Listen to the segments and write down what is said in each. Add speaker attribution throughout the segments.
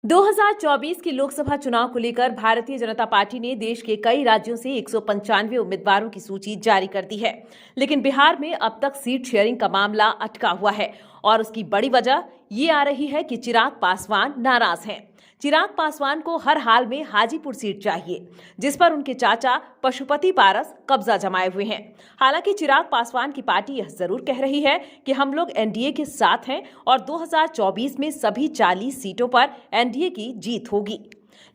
Speaker 1: 2024 के लोकसभा चुनाव को लेकर भारतीय जनता पार्टी ने देश के कई राज्यों से 195 उम्मीदवारों की सूची जारी कर दी है। लेकिन बिहार में अब तक सीट शेयरिंग का मामला अटका हुआ है और उसकी बड़ी वजह ये आ रही है कि चिराग पासवान नाराज हैं। चिराग पासवान को हर हाल में हाजीपुर सीट चाहिए, जिस पर उनके चाचा पशुपति पारस कब्जा जमाए हुए हैं। हालांकि चिराग पासवान की पार्टी यह जरूर कह रही है कि हम लोग एनडीए के साथ हैं और 2024 में सभी 40 सीटों पर एनडीए की जीत होगी।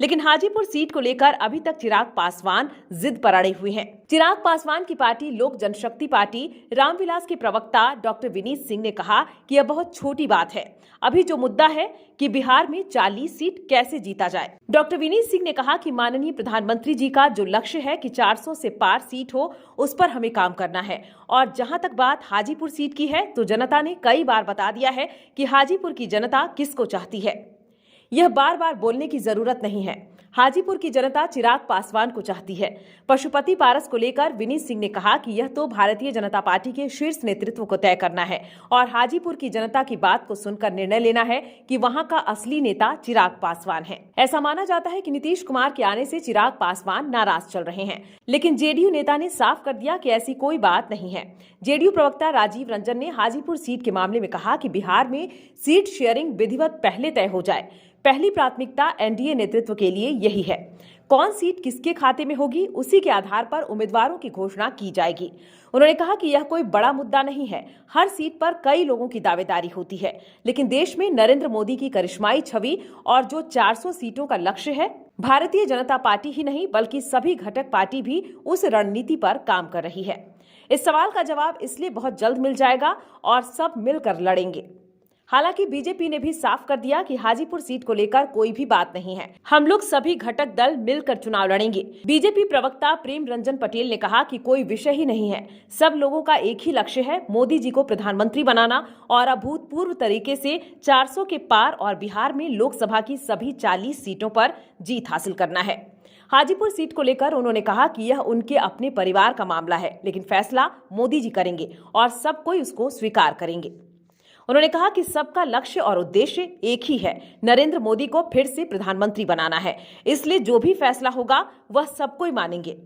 Speaker 1: लेकिन हाजीपुर सीट को लेकर अभी तक चिराग पासवान जिद पर अड़े हुए हैं। चिराग पासवान की पार्टी लोक जनशक्ति पार्टी रामविलास के प्रवक्ता डॉक्टर विनीत सिंह ने कहा कि यह बहुत छोटी बात है। अभी जो मुद्दा है कि बिहार में 40 सीट कैसे जीता जाए। डॉक्टर विनीत सिंह ने कहा कि माननीय प्रधानमंत्री जी का जो लक्ष्य है कि 400 से पार सीट हो, उस पर हमें काम करना है। और जहां तक बात हाजीपुर सीट की है, तो जनता ने कई बार बता दिया है कि हाजीपुर की जनता किसको चाहती है। यह बार बार बोलने की जरूरत नहीं है। हाजीपुर की जनता चिराग पासवान को चाहती है। पशुपति पारस को लेकर विनीत सिंह ने कहा कि यह तो भारतीय जनता पार्टी के शीर्ष नेतृत्व को तय करना है और हाजीपुर की जनता की बात को सुनकर निर्णय लेना है कि वहां का असली नेता चिराग पासवान है। ऐसा माना जाता है कि नीतीश कुमार के आने से चिराग पासवान नाराज चल रहे हैं, लेकिन जेडीयू नेता ने साफ कर दिया कि ऐसी कोई बात नहीं है। जेडीयू प्रवक्ता राजीव रंजन ने हाजीपुर सीट के मामले में कहा कि बिहार में सीट शेयरिंग विधिवत पहले तय हो जाए। पहली प्राथमिकता एनडीए नेतृत्व के लिए यही है। कौन सीट किसके खाते में होगी, उसी के आधार पर उम्मीदवारों की घोषणा की जाएगी। उन्होंने कहा कि यह कोई बड़ा मुद्दा नहीं है। हर सीट पर कई लोगों की दावेदारी होती है, लेकिन देश में नरेंद्र मोदी की करिश्माई छवि और जो 400 सीटों का लक्ष्य है, भारतीय जनता पार्टी ही नहीं बल्कि सभी घटक पार्टी भी उस रणनीति पर काम कर रही है। इस सवाल का जवाब इसलिए बहुत जल्द मिल जाएगा और सब मिलकर लड़ेंगे। हालांकि बीजेपी ने भी साफ कर दिया कि हाजीपुर सीट को लेकर कोई भी बात नहीं है। हम लोग सभी घटक दल मिलकर चुनाव लड़ेंगे। बीजेपी प्रवक्ता प्रेम रंजन पटेल ने कहा कि कोई विषय ही नहीं है। सब लोगों का एक ही लक्ष्य है, मोदी जी को प्रधानमंत्री बनाना और अभूतपूर्व तरीके से 400 के पार और बिहार में लोकसभा की सभी 40 सीटों पर जीत हासिल करना है। हाजीपुर सीट को लेकर उन्होंने कहा कि यह उनके अपने परिवार का मामला है, लेकिन फैसला मोदी जी करेंगे और सब कोई उसको स्वीकार करेंगे। उन्होंने कहा कि सबका लक्ष्य और उद्देश्य एक ही है, नरेंद्र मोदी को फिर से प्रधानमंत्री बनाना है। इसलिए जो भी फैसला होगा वह सबको मानेंगे।